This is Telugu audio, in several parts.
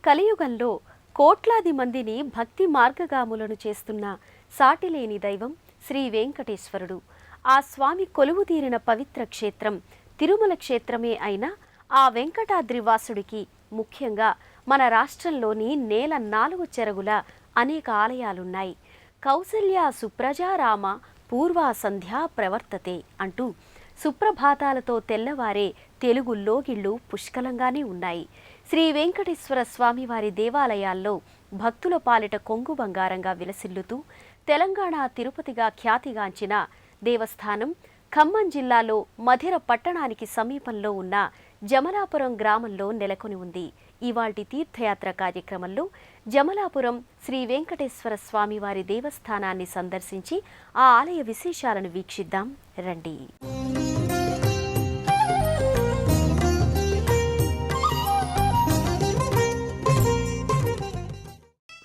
కలియుగంలో కోట్లాది మందిని భక్తి మార్గగాములను చేస్తున్న సాటిలేని దైవం శ్రీ వెంకటేశ్వరుడు. ఆ స్వామి కొలువుతీరిన పవిత్ర క్షేత్రం తిరుమల క్షేత్రమే అయినా ఆ వెంకటాద్రివాసుడికి ముఖ్యంగా మన రాష్ట్రంలోని నేల 4 చెరగుల అనేక ఆలయాలున్నాయి. కౌసల్య సుప్రజారామ పూర్వా సంధ్యా ప్రవర్తతే అంటూ సుప్రభాతాలతో తెల్లవారే తెలుగు లోగిళ్ళు పుష్కలంగానే ఉన్నాయి. శ్రీ వెంకటేశ్వర స్వామివారి దేవాలయాల్లో భక్తుల పాలిట కొంగు బంగారంగా విలసిల్లుతూ తెలంగాణ తిరుపతిగా ఖ్యాతిగాంచిన దేవస్థానం ఖమ్మం జిల్లాలో మధిర పట్టణానికి సమీపంలో ఉన్న జమలాపురం గ్రామంలో నెలకొని ఉంది. ఇవాల్టి తీర్థయాత్ర కార్యక్రమంలో జమలాపురం శ్రీ వెంకటేశ్వర స్వామివారి దేవస్థానాన్ని సందర్శించి ఆ ఆలయ విశేషాలను వీక్షిద్దాం రండి.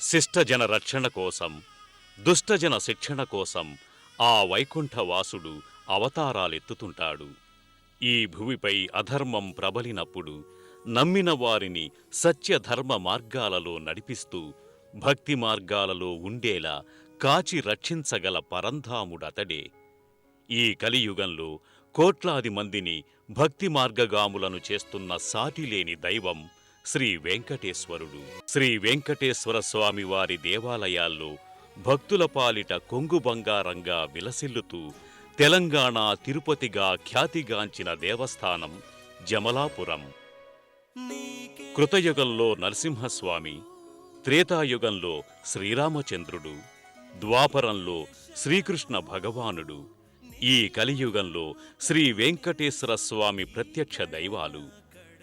శిష్టజన రక్షణ కోసం, దుష్టజన శిక్షణ కోసం ఆ వైకుంఠవాసుడు అవతారాలెత్తుతుంటాడు. ఈ భూమిపై అధర్మం ప్రబలినప్పుడు నమ్మిన వారిని సత్యధర్మ మార్గాలలో నడిపిస్తూ భక్తి మార్గాలలో ఉండేలా కాచి రక్షించగల పరంధాముడతడే. ఈ కలియుగంలో కోట్లాది మందిని భక్తి మార్గగాములను చేస్తున్న సాటిలేని దైవం శ్రీ వెంకటేశ్వరుడు. శ్రీ వెంకటేశ్వర స్వామివారి దేవాలయాల్లో భక్తుల పాలిట కొంగు బంగారంగా విలసిల్లుతూ తెలంగాణ తిరుపతిగా ఖ్యాతిగాంచిన దేవస్థానం జమలాపురం. కృతయుగంలో నరసింహస్వామి, త్రేతాయుగంలో శ్రీరామచంద్రుడు, ద్వాపరంలో శ్రీకృష్ణ భగవానుడు, ఈ కలియుగంలో శ్రీ వెంకటేశ్వర స్వామి ప్రత్యక్ష దైవాలు.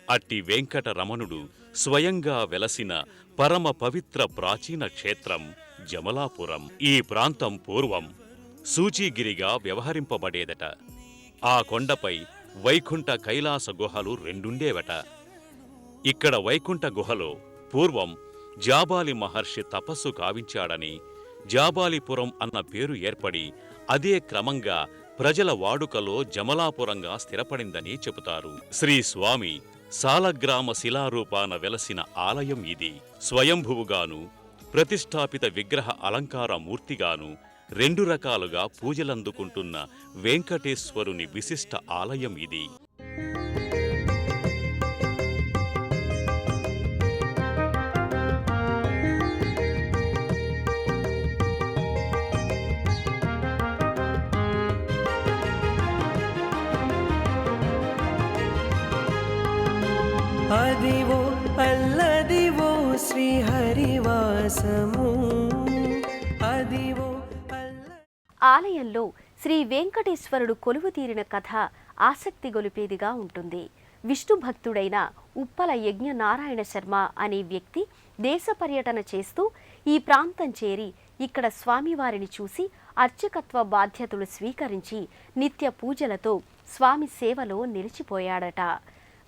అట్టి వెంకటరమణుడు స్వయంగా వెలసిన పరమ పవిత్ర ప్రాచీన క్షేత్రం జమలాపురం. ఈ ప్రాంతం పూర్వం సూచీగిరిగా వ్యవహరింపబడేదట. ఆ కొండపై వైకుంఠ కైలాస గుహలు 2 ఉండేవట. ఇక్కడ వైకుంఠ గుహలో పూర్వం జాబాలి మహర్షి తపస్సు కావించాడని జాబాలిపురం అన్న పేరు ఏర్పడి అదే క్రమంగా ప్రజల వాడుకలో జమలాపురంగా స్థిరపడిందని చెబుతారు. శ్రీ స్వామి సాలగ్రామ శిలారూపాన వెలసిన ఆలయం ఇది. స్వయంభువుగాను ప్రతిష్టాపిత విగ్రహ అలంకార మూర్తిగాను 2 రకాలుగా పూజలందుకుంటున్న వెంకటేశ్వరుని విశిష్ట ఆలయం ఇది. అదివో అల్లదివో శ్రీహరివాసము అదివో. ఆలయంలో శ్రీ వెంకటేశ్వరుడు కొలువుతీరిన కథ ఆసక్తి గొలిపేదిగా ఉంటుంది. విష్ణు భక్తుడైన ఉప్పల యజ్ఞ నారాయణ శర్మ అనే వ్యక్తి దేశ పర్యటన చేస్తూ ఈ ప్రాంతం చేరి ఇక్కడ స్వామివారిని చూసి అర్చకత్వ బాధ్యతలు స్వీకరించి నిత్య పూజలతో స్వామి సేవలో నిలిచిపోయాడట.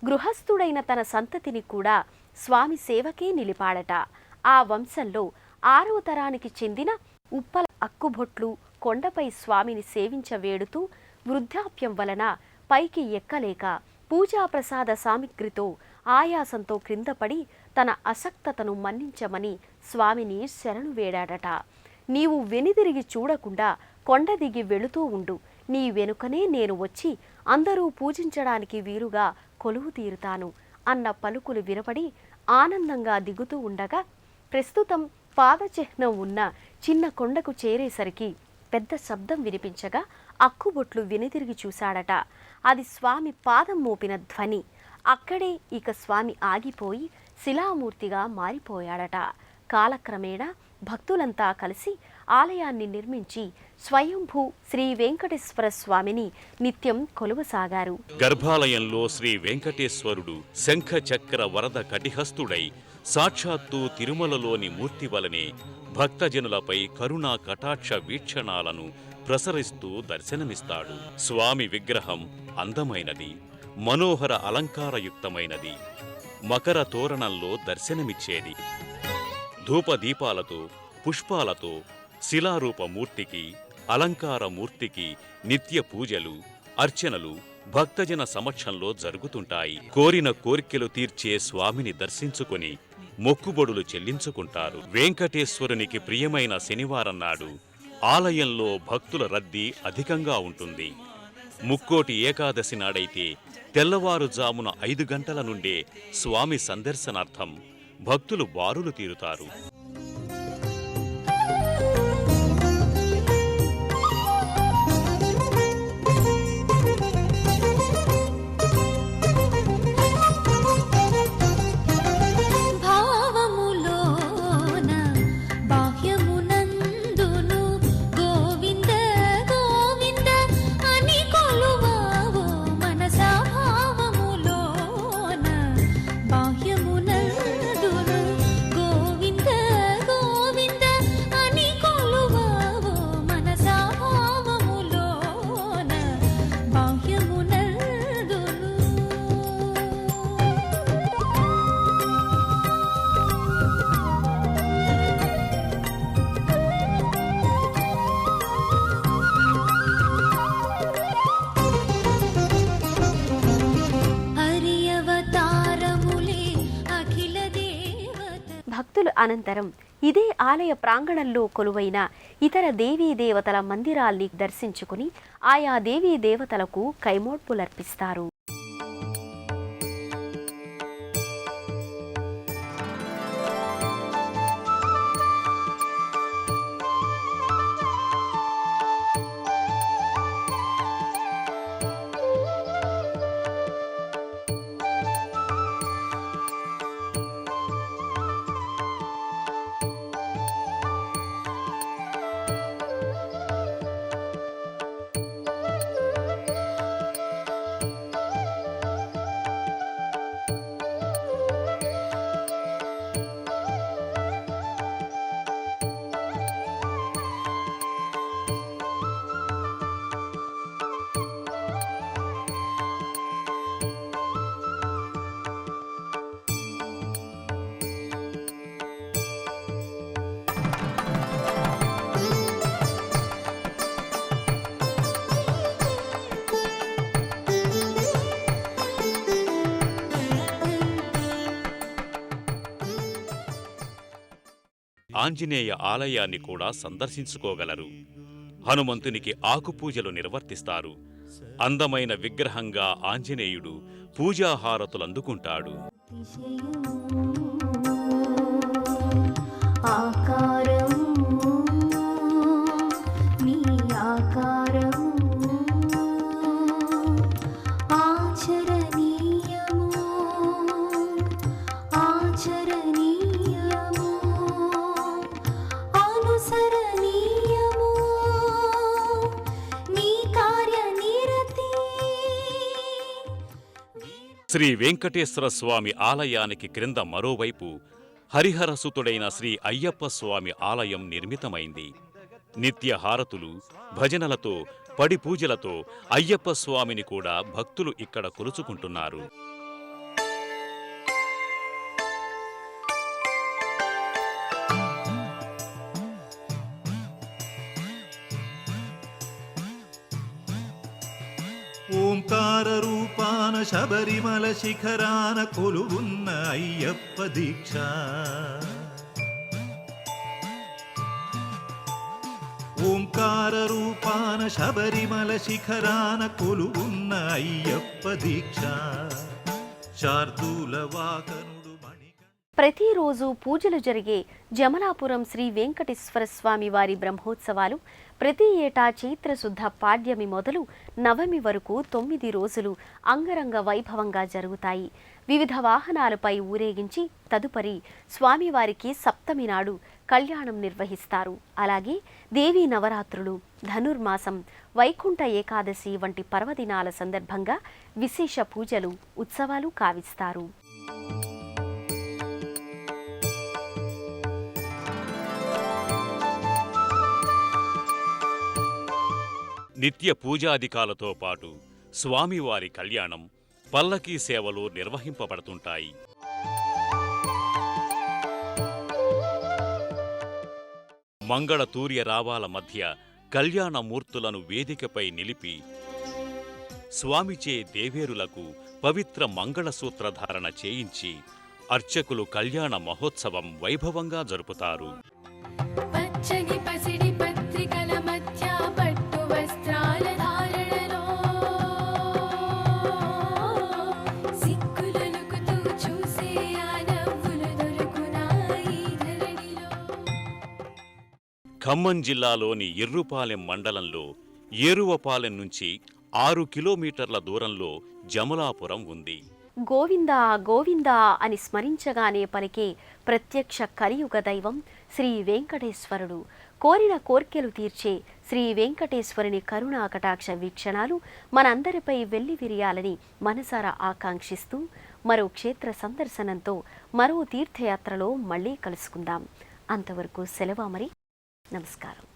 గృహస్థుడైన తన సంతతిని కూడా స్వామి సేవకే నిలిపాడట. ఆ వంశంలో 6వ తరానికి చెందిన ఉప్పల అక్కుబొట్లు కొండపై స్వామిని సేవించవేడుతూ వృద్ధాప్యం వలన పైకి ఎక్కలేక పూజాప్రసాద సామిగ్రితో ఆయాసంతో క్రిందపడి తన అసక్తతను మన్నించమని స్వామిని శరణు వేడాడట. నీవు వెనుదిరిగి చూడకుండా కొండ దిగి వెళుతూ ఉండు, నీ వెనుకనే నేను వచ్చి అందరూ పూజించడానికి వీలుగా కొలువు తీరుతాను అన్న పలుకులు వినపడి ఆనందంగా దిగుతూ ఉండగా ప్రస్తుతం పాదచిహ్నం ఉన్న చిన్న కొండకు చేరేసరికి పెద్ద శబ్దం వినిపించగా అక్కుబొట్లు వెనుదిరిగి చూశాడట. అది స్వామి పాదం మోపిన ధ్వని. అక్కడే ఇక స్వామి ఆగిపోయి శిలామూర్తిగా మారిపోయాడట. కాలక్రమేణా భక్తులంతా కలిసి ఆలయాన్ని నిర్మించి స్వయంభూ శ్రీ వెంకటేశ్వర స్వామిని నిత్యం కొలువసాగారు. గర్భాలయంలో శ్రీ వెంకటేశ్వరుడు శంఖ చక్ర వరద కటిహస్తుడై సాక్షాత్తు తిరుమలలోని మూర్తి వలనే భక్తజనులపై కరుణా కటాక్ష వీక్షణాలను ప్రసరిస్తూ దర్శనమిస్తాడు. స్వామి విగ్రహం అందమైనది, మనోహర అలంకారయుక్తమైనది, మకర తోరణంలో దర్శనమిచ్చేది. ధూపదీపాలతో పుష్పాలతో శిలారూప మూర్తికి అలంకార మూర్తికి నిత్య పూజలు అర్చనలు భక్తజన సమక్షంలో జరుగుతుంటాయి. కోరిన కోరికలు తీర్చే స్వామిని దర్శించుకొని మొక్కుబడులు చెల్లించుకుంటారు. వెంకటేశ్వరునికి ప్రియమైన శనివారం నాడు ఆలయంలో భక్తుల రద్దీ అధికంగా ఉంటుంది. ముక్కోటి ఏకాదశి నాడైతే తెల్లవారుజామున 5 గంటల నుండే స్వామి సందర్శనార్థం భక్తులు బారులు తీరుతారు. భావములోన బాహ్యమునందును గోవింద గోవింద అని కొలువావో మనసా. భావములోన బాహ్యమునందును గోవింద గోవింద అని కొలువావో మనసా. భావములోన బాహ్యమునందును హరియవతారములే అఖిల దేవత భక్తులు అనంతరం ఇదే ఆలయ ప్రాంగణంలో కొలువైన ఇతర దేవీ దేవతల మందిరాల్ని దర్శించుకుని ఆయా దేవీ దేవతలకు కైమోడ్పులర్పిస్తారు. ఆంజనేయ ఆలయాన్ని కూడా సందర్శించుకోగలరు. హనుమంతునికి ఆకుపూజలు నిర్వర్తిస్తారు. అందమైన విగ్రహంగా ఆంజనేయుడు పూజాహారతులందుకుంటాడు. ఆకారం నీ ఆకారం ఆచరణీయము ఆచరణీయము అనుసరణీయము నీ కార్యనిరతి. శ్రీ వెంకటేశ్వర స్వామి ఆలయానికి క్రింద మరోవైపు హరిహరసుతుడైన శ్రీ అయ్యప్ప స్వామి ఆలయం నిర్మితమైంది. నిత్య హారతులు, భజనలతో, పడి పూజలతో అయ్యప్ప స్వామిని కూడా భక్తులు ఇక్కడ కొలుచుకుంటున్నారు. ఓంకార రూపాన శబరిమల శిఖరాన కొలువున్న అయ్యప్ప దీక్ష. ఓంకార రూపాన శబరిమల శిఖరాన కొలువున్న అయ్యప్ప దీక్ష. శార్దూల వాకనుడు మణిక. ప్రతిరోజు పూజలు జరిగే జమలాపురం శ్రీ వెంకటేశ్వర స్వామి వారి బ్రహ్మోత్సవాలు ప్రతి ఏటా చైత్రశుద్ధ పాడ్యమి మొదలు నవమి వరకు 9 రోజులు అంగరంగ వైభవంగా జరుగుతాయి. వివిధ వాహనాలపై ఊరేగించి తదుపరి స్వామివారికి సప్తమి నాడు కళ్యాణం నిర్వహిస్తారు. అలాగే దేవీ నవరాత్రులు, ధనుర్మాసం, వైకుంఠ ఏకాదశి వంటి పర్వదినాల సందర్భంగా విశేష పూజలు, ఉత్సవాలు కావిస్తారు. నిత్య పూజాధికాలతో పాటు స్వామివారి కళ్యాణం, పల్లకీ సేవలు నిర్వహింపబడుతుంటాయి. మంగళ తూర్య రావాల మధ్య కళ్యాణమూర్తులను వేదికపై నిలిపి స్వామిచే దేవేరులకు పవిత్ర మంగళసూత్రధారణ చేయించి అర్చకులు కళ్యాణ మహోత్సవం వైభవంగా జరుపుతారు. పచ్చని పసిడి పత్రికల మధ్య పట్టు వస్త్రాల ధారణలో సిక్కులొలుకుతూ చూసే ఆ నవ్వులు దొరుకునా ఈ ధరణిలో. ఖమ్మం జిల్లాలోని ఎర్రుపాలెం మండలంలో ఏరువపాలెం నుంచి 6 కిలోమీటర్ల దూరంలో జమలాపురం ఉంది. గోవిందా గోవిందా అని స్మరించగానే పలికే ప్రత్యక్ష కలియుగ దైవం శ్రీ వెంకటేశ్వరుడు. కోరిన కోర్కెలు తీర్చే శ్రీ వెంకటేశ్వరుని కరుణా కటాక్ష వీక్షణాలు మనందరిపై వెల్లివిరియాలని మనసారా ఆకాంక్షిస్తూ మరో క్షేత్ర సందర్శనంతో మరో తీర్థయాత్రలో మళ్ళీ కలుసుకుందాం. అంతవరకు సెలవు మరి. నమస్కారం.